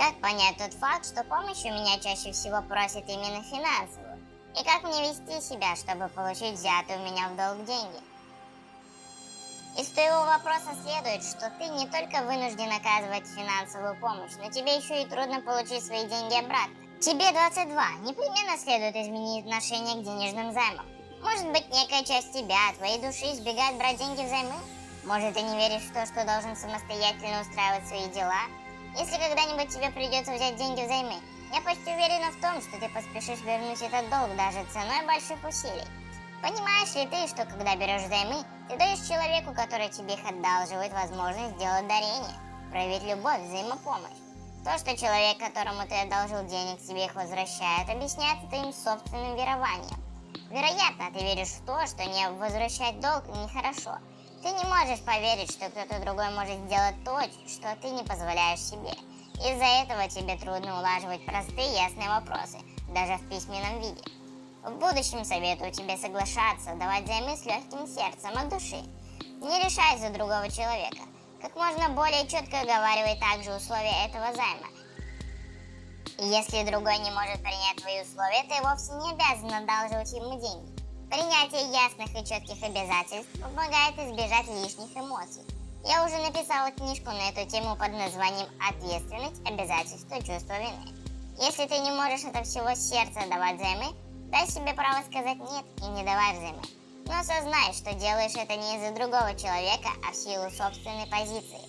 Как понять тот факт, что помощь у меня чаще всего просят именно финансовую? И как мне вести себя, чтобы получить взятые у меня в долг деньги? Из твоего вопроса следует, что ты не только вынужден оказывать финансовую помощь, но тебе еще и трудно получить свои деньги обратно. Тебе 22, непременно следует изменить отношение к денежным займам. Может быть, некая часть тебя, твоей души избегает брать деньги взаймы? Может, ты не веришь в то, что должен самостоятельно устраивать свои дела? Если когда-нибудь тебе придется взять деньги взаймы, я почти уверена в том, что ты поспешишь вернуть этот долг даже ценой больших усилий. Понимаешь ли ты, что когда берешь взаймы, ты даешь человеку, который тебе их одалживает, возможность сделать дарение, проявить любовь, взаимопомощь. То, что человек, которому ты одолжил денег, тебе их возвращает, объясняется твоим собственным верованием. Вероятно, ты веришь в то, что не возвращать долг нехорошо. Ты не можешь поверить, что кто-то другой может сделать то, что ты не позволяешь себе. Из-за этого тебе трудно улаживать простые ясные вопросы, даже в письменном виде. В будущем советую тебе соглашаться, давать взаймы с легким сердцем от души. Не решай за другого человека. Как можно более четко оговаривай также условия этого займа. И если другой не может принять твои условия, ты вовсе не обязан одалживать ему деньги. Принятие ясных и четких обязательств помогает избежать лишних эмоций. Я уже написала книжку на эту тему под названием «Ответственность, обязательства, чувство вины». Если ты не можешь от всего сердца давать взаймы, дай себе право сказать «нет» и не давай взаймы. Но осознай, что делаешь это не из-за другого человека, а в силу собственной позиции.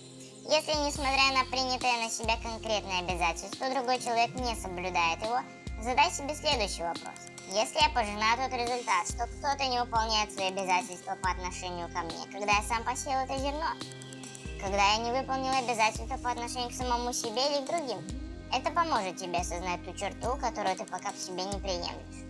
Если, несмотря на принятое на себя конкретное обязательство, другой человек не соблюдает его, задай себе следующий вопрос. Если я пожинаю тот результат, что кто-то не выполняет свои обязательства по отношению ко мне, когда я сам посеял это зерно, когда я не выполнила обязательства по отношению к самому себе или к другим, это поможет тебе осознать ту черту, которую ты пока в себе не приемлешь.